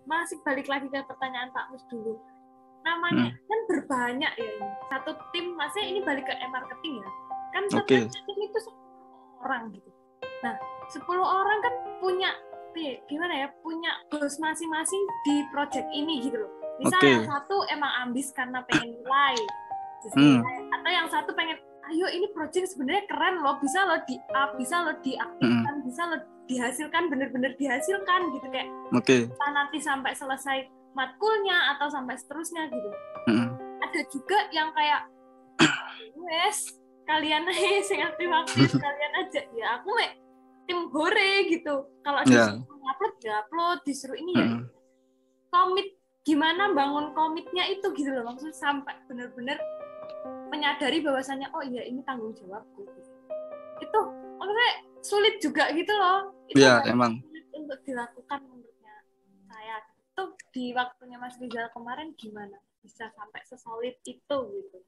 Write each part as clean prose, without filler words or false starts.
masih balik lagi ke pertanyaan Pak Mus dulu. Namanya kan berbanyak ya ini. Satu tim, maksudnya ini balik ke marketing ya. Kan satu tim itu 10 orang gitu. Nah, 10 orang kan punya gimana ya? Punya goals masing-masing di project ini gitu loh. Misal yang satu emang ambis karena pengen nilai. Atau yang satu pengen, ayo ini project sebenarnya keren loh, bisa lo di up, bisa lo diaktifkan, bisa lo dihasilkan, bener-bener dihasilkan gitu kayak. Nanti sampai selesai matkulnya atau sampai seterusnya gitu. Ada juga yang kayak wes kalian aja sing aktif kalian aja ya, aku tim hore gitu. Kalau disuruh upload ya upload, disuruh ini ya komit, gimana bangun komitnya itu gitu loh, maksudnya sampai benar-benar menyadari bahwasannya oh iya ini tanggung jawabku gitu. Itu maksudnya sulit juga gitu loh. Itu emang sulit untuk dilakukan menurutnya saya. Itu di waktunya Mas Rizal kemarin gimana bisa sampai sesolid itu gitu?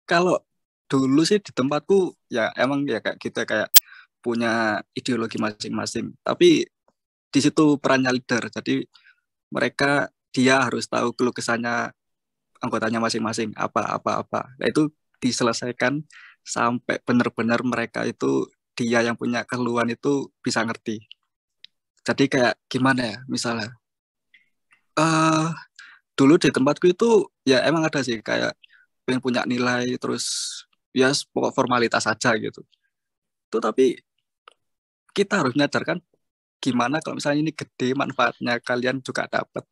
Kalau dulu sih di tempatku ya emang ya kayak kita kayak punya ideologi masing-masing, tapi di situ perannya leader, jadi dia harus tahu keluh kesahnya anggotanya masing-masing apa. Nah itu diselesaikan sampai benar-benar mereka itu dia yang punya keluhan itu bisa ngerti. Jadi kayak gimana ya, misalnya dulu di tempatku itu ya emang ada sih kayak pengen punya nilai terus ya pokok formalitas saja gitu. Itu tapi kita harus menyadarkan gimana kalau misalnya ini gede manfaatnya kalian juga dapat.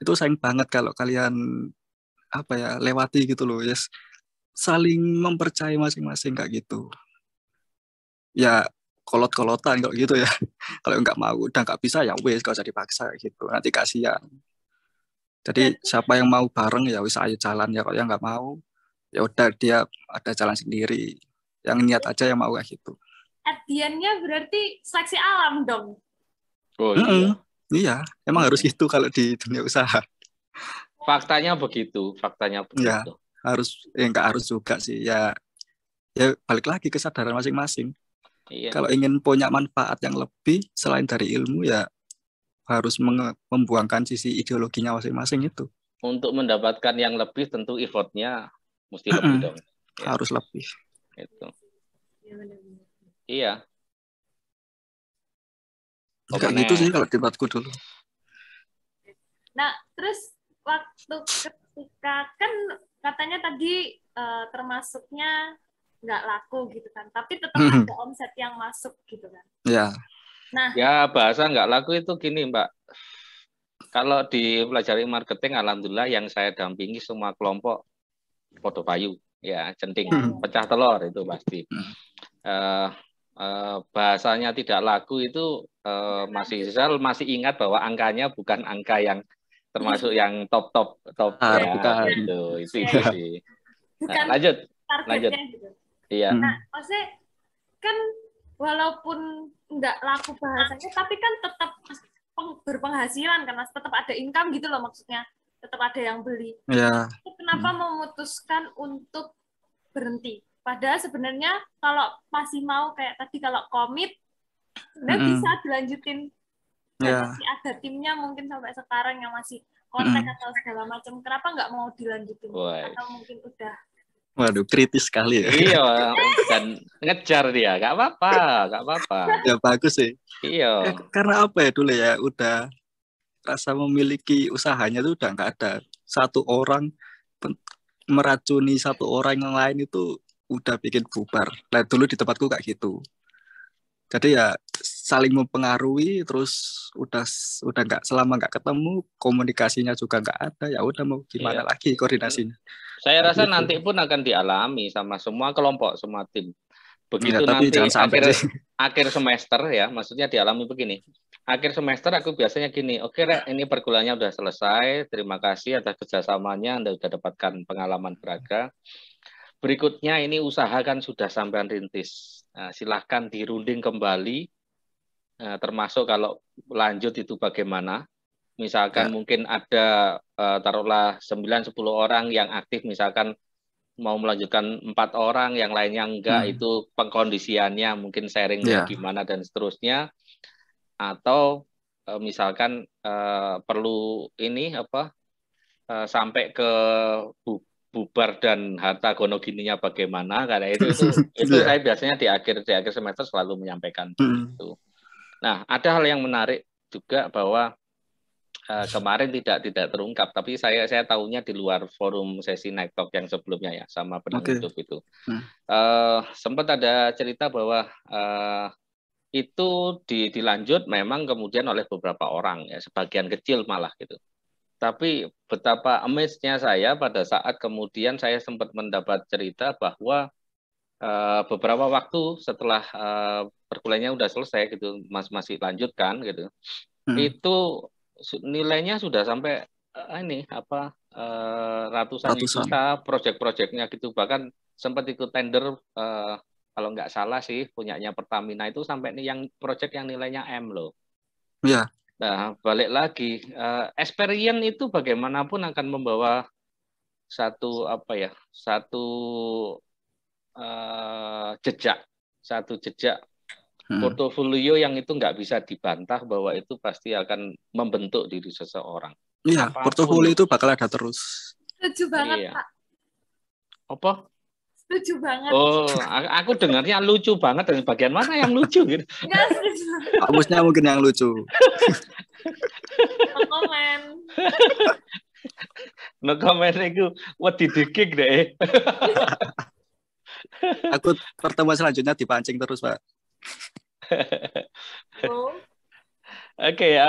Itu sayang banget kalau kalian lewati gitu loh, yes. Saling mempercayai masing-masing kayak gitu. Ya kolot-kolotan kalau gitu ya. Kalau nggak mau udah nggak bisa ya wes, gak usah dipaksa gitu. Nanti kasihan. Jadi siapa yang mau bareng ya wis ayo jalan ya. Kalau yang nggak mau ya udah dia ada jalan sendiri. Yang niat aja yang mau kayak gitu. Adiannya berarti seleksi alam dong. Oh iya. Iya, emang harus gitu kalau di dunia usaha. Faktanya begitu. Ya, nggak harus juga sih. Ya balik lagi kesadaran masing-masing. Iya. Kalau ingin punya manfaat yang lebih selain dari ilmu ya harus membuangkan sisi ideologinya masing-masing itu. Untuk mendapatkan yang lebih tentu effortnya mesti lebih dong. Ya. Harus lebih. Itu. Iya. Kayak gitu sih kalau debatku dulu. Nah, terus waktu ketika kan katanya tadi termasuknya nggak laku gitu kan, tapi tetap ada omset yang masuk gitu kan. Ya. Nah, ya bahasa nggak laku itu gini Mbak. Kalau dipelajari marketing, alhamdulillah yang saya dampingi semua kelompok podo payu, ya centing, pecah telur itu pasti. Bahasanya tidak laku itu masih ingat bahwa angkanya bukan angka yang termasuk yang top ya, bukan. Itu sih. Nah, lanjut. Gitu. Iya. Nah, maksudnya kan walaupun nggak laku bahasanya, tapi kan tetap berpenghasilan karena tetap ada income gitu loh, maksudnya tetap ada yang beli. Ya. Kenapa memutuskan untuk berhenti? Padahal sebenarnya kalau masih mau kayak tadi kalau komit, sebenarnya bisa dilanjutin. Masih ada timnya mungkin sampai sekarang yang masih kontak atau segala macam. Kenapa nggak mau dilanjutin? Atau mungkin udah? Waduh, kritis sekali ya. Iya, dan ngejar dia, nggak apa-apa. Ya bagus sih. Iya. Karena apa ya dulu ya, udah rasa memiliki usahanya itu udah nggak ada. Satu orang meracuni satu orang yang lain itu udah bikin bubar. Nah dulu di tempatku kayak gitu. Jadi ya saling mempengaruhi, terus udah nggak, selama nggak ketemu, komunikasinya juga nggak ada, ya udah mau gimana lagi koordinasinya. Saya rasa nanti pun akan dialami sama semua kelompok, semua tim. Begitu ya, nanti akhir semester ya, maksudnya dialami begini. Akhir semester aku biasanya gini, oke Rek, ini pergulanya udah selesai, terima kasih atas kerjasamanya, Anda sudah dapatkan pengalaman berharga. Berikutnya ini usaha kan sudah sampean rintis. Nah, silahkan dirunding kembali, termasuk kalau lanjut itu bagaimana. Misalkan mungkin ada taruhlah 9-10 orang yang aktif, misalkan mau melanjutkan 4 orang, yang lainnya enggak, itu pengkondisiannya mungkin sharingnya gimana dan seterusnya. Atau misalkan perlu ini sampai ke bubar dan harta gono gininya bagaimana, karena itu Iya. saya biasanya di akhir semester selalu menyampaikan itu. Nah, ada hal yang menarik juga bahwa kemarin tidak terungkap, tapi saya tahunya di luar forum sesi Night Talk yang sebelumnya ya, sama Benang Hidup itu. Sempat ada cerita bahwa itu dilanjut memang kemudian oleh beberapa orang ya, sebagian kecil malah gitu. Tapi betapa amazed-nya saya pada saat kemudian saya sempat mendapat cerita bahwa beberapa waktu setelah perkuliahannya udah selesai gitu, masih lanjutkan gitu, itu nilainya sudah sampai ratusan juta proyek-proyeknya gitu, bahkan sempat ikut tender kalau nggak salah sih punyanya Pertamina itu sampai nih yang proyek yang nilainya M loh. Iya. Nah, balik lagi, experience itu bagaimanapun akan membawa satu jejak portofolio yang itu nggak bisa dibantah bahwa itu pasti akan membentuk diri seseorang. Iya, portofolio itu bakal ada terus. Setuju banget, iya. Pak. Apa? Setuju banget. Oh, aku dengarnya lucu banget. Dan bagian mana yang lucu gitu? Enggak setuju. Kamusnya mungkin yang lucu. No comment. No comment itu wedi dikik deh. Aku pertemuan selanjutnya dipancing terus, Pak. Oke,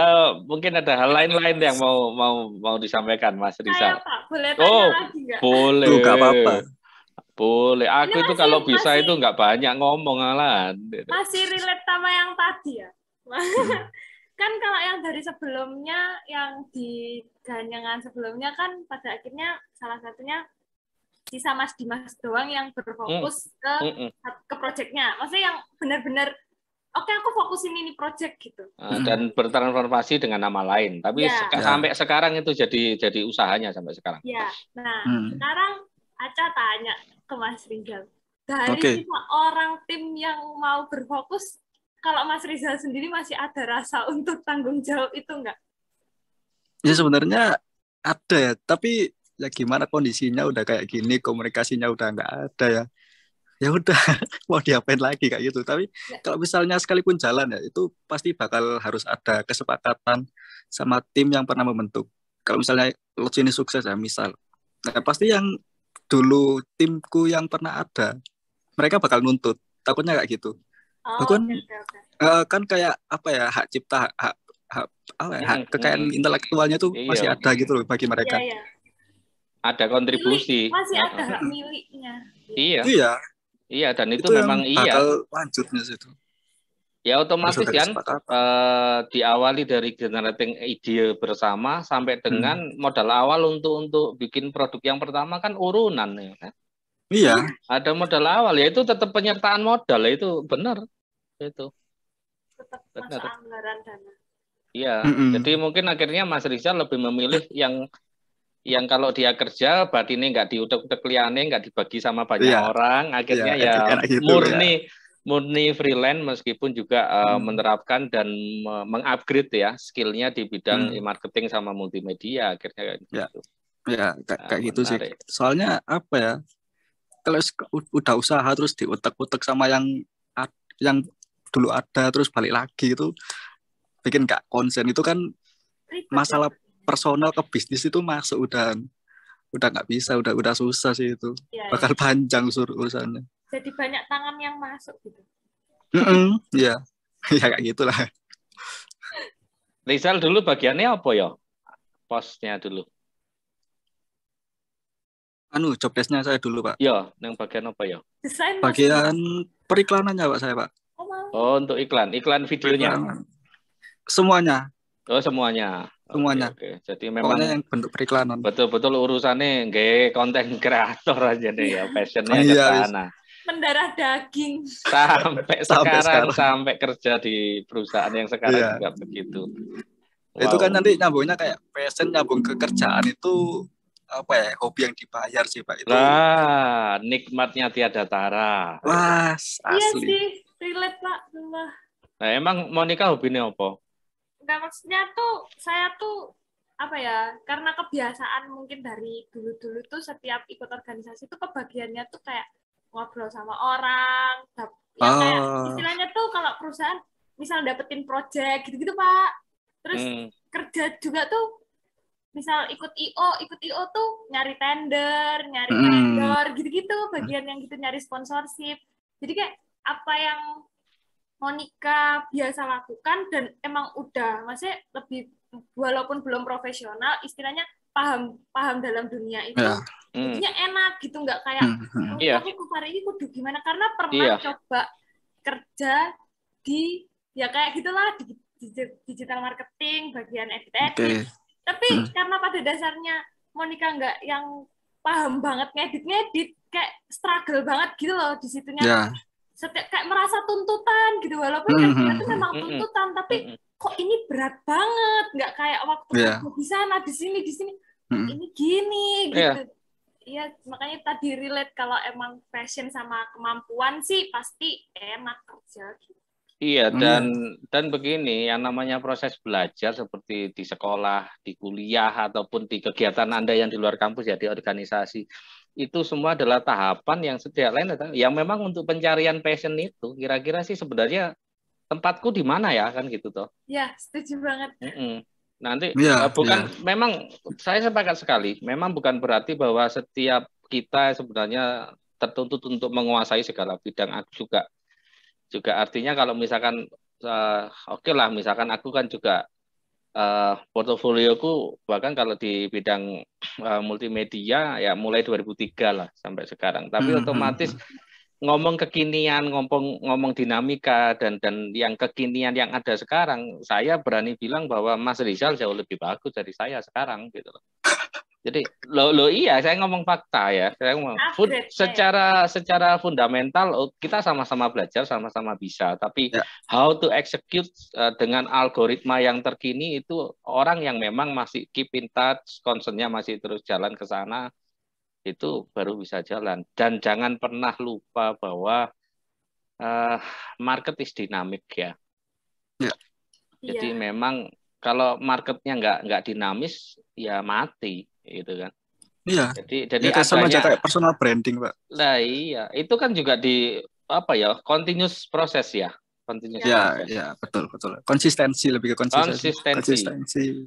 mungkin ada hal lain yang mau disampaikan, Mas Rizal. Saya, Pak, boleh tanya lagi nggak? Boleh. Nggak apa-apa. Boleh. Aku itu kalau bisa itu nggak banyak ngomong lah. Masih relate sama yang tadi ya. Kan kalau yang dari sebelumnya, yang di ganyangan sebelumnya kan pada akhirnya salah satunya sisa Mas Dimas doang yang berfokus ke proyeknya. Maksudnya yang benar-benar oke, aku fokusin ini project gitu. Dan bertransformasi dengan nama lain. Tapi sampai sekarang itu jadi usahanya sampai sekarang. Ya. Nah, sekarang Aca tanya ke Mas Rizal. Dari sisa orang tim yang mau berfokus, kalau Mas Rizal sendiri masih ada rasa untuk tanggung jawab itu enggak? Ya sebenarnya ada ya, tapi ya gimana kondisinya udah kayak gini, komunikasinya udah nggak ada ya. Ya udah mau diapain lagi kayak gitu. Tapi kalau misalnya sekalipun jalan ya itu pasti bakal harus ada kesepakatan sama tim yang pernah membentuk. Kalau misalnya Lodge ini sukses ya misal, nah pasti yang dulu timku yang pernah ada mereka bakal nuntut. Takutnya kayak gitu. Kan kayak apa ya, hak cipta, hak kekayaan intelektualnya tuh masih ada gitu loh bagi mereka. Ada kontribusi. Masih ada hak miliknya. Iya, dan itu yang memang bakal lanjutnya situ. Ya otomatis kan diawali dari generating ide bersama sampai dengan modal awal untuk bikin produk yang pertama kan urunan ya kan. Iya. Ada modal awal ya itu tetap penyertaan modal itu benar itu. Tetap masa anggaran dana. Iya. Jadi mungkin akhirnya Mas Rizal lebih memilih yang kalau dia kerja batinnya nggak diutek-utek liane, nggak dibagi sama banyak orang, akhirnya gitu, murni freelance meskipun juga menerapkan dan mengupgrade ya skillnya di bidang marketing sama multimedia akhirnya gitu. Ya kayak gitu sih. Soalnya apa ya? Kalau udah usaha terus diutek-utek sama yang dulu ada terus balik lagi itu bikin nggak konsen, itu kan masalah personal ke bisnis itu masuk udah nggak bisa, udah susah sih itu. Bakal panjang urusannya. Jadi banyak tangan yang masuk gitu. Iya. Ya kayak gitulah. Rizal dulu bagiannya apa ya? Posnya dulu. Job desk-nya saya dulu, Pak. Ya, yang bagian apa ya? Desain bagian periklanannya, Pak, saya, Pak. Oh, untuk iklan videonya. Semuanya. Oh, semuanya. Semuanya. Oke. Jadi memang pokoknya yang bentuk periklanan. Betul-betul urusannya nggak konten kreator aja nih ya, passionnya ke sana. Mendarah daging. Sampai kerja di perusahaan yang sekarang juga begitu. Itu kan nanti nyambungnya kayak passion nyambung ke kerjaan itu apa ya, hobi yang dibayar sih, Pak, itu. Nah, nikmatnya tiada tara. Wah, asli. Iya sih, relate, Pak. Nah, emang Monica hobinya apa? Enggak, maksudnya tuh saya tuh apa ya, karena kebiasaan mungkin dari dulu-dulu tuh setiap ikut organisasi tuh kebagiannya tuh kayak ngobrol sama orang, yang kayak Oh, istilahnya tuh kalau perusahaan misal dapetin project gitu-gitu Pak. Terus kerja juga tuh misal ikut IO tuh nyari tender, nyari vendor gitu-gitu, bagian yang gitu nyari sponsorship. Jadi kayak apa yang Monica biasa lakukan dan emang udah maksudnya lebih walaupun belum profesional istilahnya paham paham dalam dunia itu ya. jadinya enak gitu, nggak kayak oh Iya. aku hari ini kudu gimana karena pernah coba kerja di ya kayak gitulah di digital marketing bagian edit tapi karena pada dasarnya Monica nggak yang paham banget ngedit kayak struggle banget gitu loh di situnya Ya. kayak merasa tuntutan gitu walaupun kerja itu memang tuntutan tapi kok ini berat banget nggak kayak waktu di sana di sini ini gini gitu ya makanya tadi relate kalau emang passion sama kemampuan sih pasti enak kerja gitu. Iya, dan begini, yang namanya proses belajar seperti di sekolah, di kuliah, ataupun di kegiatan Anda yang di luar kampus, ya di organisasi, itu semua adalah tahapan yang setiap lain, yang memang untuk pencarian passion itu, kira-kira sih sebenarnya tempatku di mana ya, kan gitu toh. Ya, setuju banget. Nanti, bukan, memang saya sepakat sekali, memang bukan berarti bahwa setiap kita sebenarnya tertuntut untuk menguasai segala bidang. Aku juga artinya kalau misalkan oke lah misalkan aku kan juga portofolioku bahkan kalau di bidang multimedia ya mulai 2003 lah sampai sekarang, tapi otomatis ngomong kekinian, ngomong dinamika dan yang kekinian yang ada sekarang, saya berani bilang bahwa Mas Rizal jauh lebih bagus dari saya sekarang gitu loh. Jadi lo iya, saya ngomong fakta ya. Saya ngomong secara fundamental kita sama-sama belajar, sama-sama bisa. Tapi how to execute dengan algoritma yang terkini itu orang yang memang masih keep in touch, concernnya masih terus jalan ke sana, itu baru bisa jalan. Dan jangan pernah lupa bahwa market is dynamic ya. Jadi memang kalau marketnya nggak dinamis ya mati. Gitu kan. Iya. Jadi ya, sama aja kayak personal branding, Pak. Nah, iya, itu kan juga di apa ya? Continuous proses ya. Continuous proses. Ya, betul. Konsistensi lebih ke konsistensi.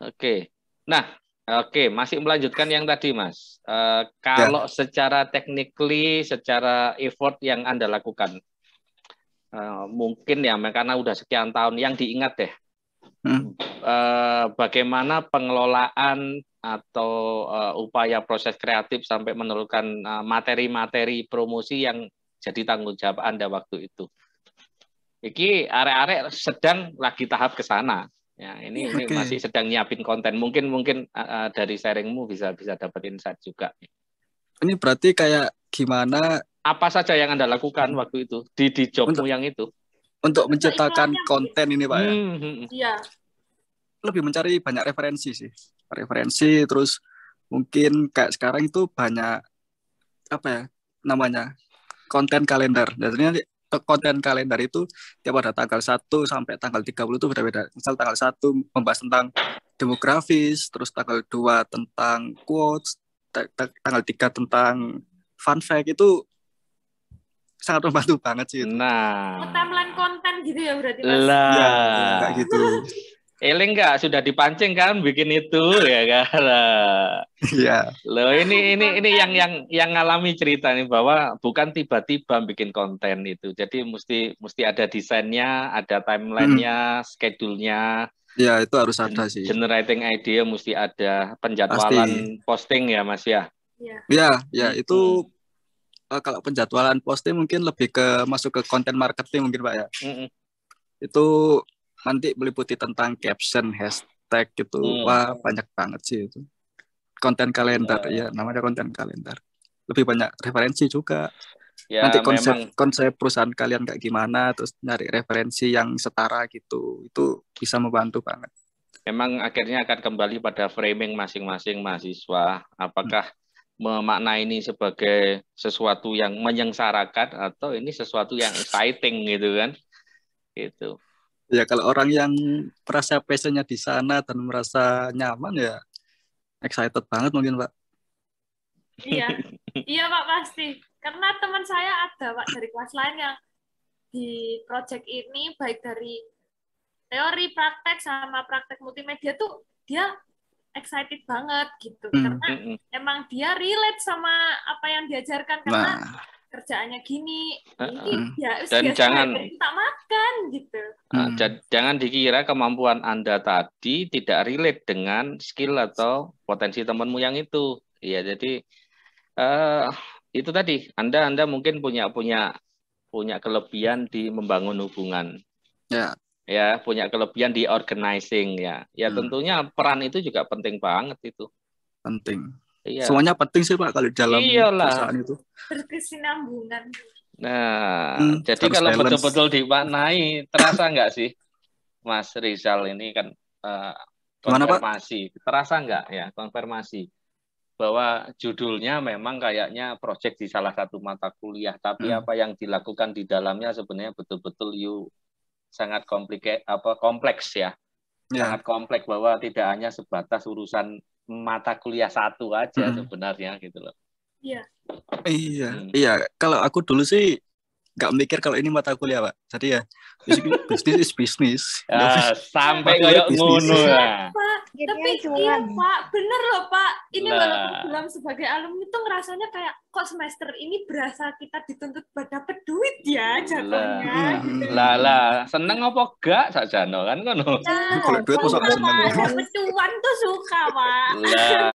Oke. Nah, masih melanjutkan yang tadi, Mas. Kalau secara technically, secara effort yang Anda lakukan, mungkin ya karena udah sekian tahun yang diingat deh. Bagaimana pengelolaan atau upaya proses kreatif sampai menurunkan materi-materi promosi yang jadi tanggung jawab Anda waktu itu. Iki arek-arek sedang lagi tahap ke sana. Ya, ini masih sedang nyiapin konten. Mungkin dari sharingmu bisa dapat insight juga. Ini berarti kayak gimana? Apa saja yang Anda lakukan waktu itu di jobmu yang itu? Untuk menciptakan konten ini, Pak ya. Iya. Lebih mencari banyak referensi terus mungkin kayak sekarang itu banyak apa ya namanya konten kalender. Biasanya konten kalender itu tiap ada tanggal 1 sampai tanggal 30 itu beda-beda. Misal tanggal 1 membahas tentang demografis, terus tanggal 2 tentang quotes, tanggal 3 tentang fun fact, itu sangat membantu banget sih itu. Nah, timeline konten gitu ya berarti Mas. Ya, kayak gitu. Eling nggak sudah dipancing kan bikin itu ya kan? Iya. Loh ini yang ngalami cerita nih bahwa bukan tiba-tiba bikin konten itu. Jadi mesti ada desainnya, ada timelinenya, schedule-nya. Ya itu harus ada sih. Generating idea mesti ada, penjadwalan posting ya Mas ya. Ya itu kalau penjadwalan posting mungkin lebih masuk ke konten marketing mungkin Pak ya. Itu nanti meliputi tentang caption, hashtag gitu. Wah, banyak banget sih itu. Konten kalender, ya namanya konten kalender. Lebih banyak referensi juga. Ya, nanti konsep perusahaan kalian kayak gimana, terus nyari referensi yang setara gitu. Itu bisa membantu banget. Memang akhirnya akan kembali pada framing masing-masing mahasiswa. Apakah memaknai ini sebagai sesuatu yang menyengsarakan atau ini sesuatu yang exciting gitu kan? Gitu. Ya kalau orang yang merasa passionnya di sana dan merasa nyaman ya excited banget mungkin Pak. Iya, iya Pak pasti. Karena teman saya ada Pak dari kelas lain yang di project ini baik dari teori, praktek sama praktek multimedia tuh dia excited banget gitu. Karena emang dia relate sama apa yang diajarkan karena kerjaannya gini ya dan jangan tak makan gitu. Jangan dikira kemampuan Anda tadi tidak relate dengan skill atau potensi temanmu yang itu. Ya, jadi itu tadi Anda mungkin punya kelebihan di membangun hubungan. Ya. Ya, punya kelebihan di organizing ya. Ya tentunya peran itu juga penting banget itu. Penting. Iya. Semuanya penting sih Pak kalau dalam perusahaan itu. Berkesinambungan. Nah, jadi kalau betul-betul dimaknai, terasa nggak sih, Mas Rizal ini kan konfirmasi, terasa nggak ya konfirmasi bahwa judulnya memang kayaknya project di salah satu mata kuliah, tapi apa yang dilakukan di dalamnya sebenarnya betul-betul sangat kompleks ya. Sangat kompleks bahwa tidak hanya sebatas urusan mata kuliah satu aja sebenarnya gitu loh. Iya. Iya. Kalau aku dulu sih nggak mikir kalau ini mata kuliah Pak. Jadi ya bisnis is bisnis. Sampai kayak ngono ya. Tapi iya Pak, bener loh Pak. Ini walaupun belum sebagai alumni tuh ngerasanya kayak kok semester ini berasa kita dituntut buat dapet duit ya jatuhnya. Lah, seneng apa gak sakjane kan ngono. Kalau duit masa seneng. Dapet cuan tuh suka Pak. Lah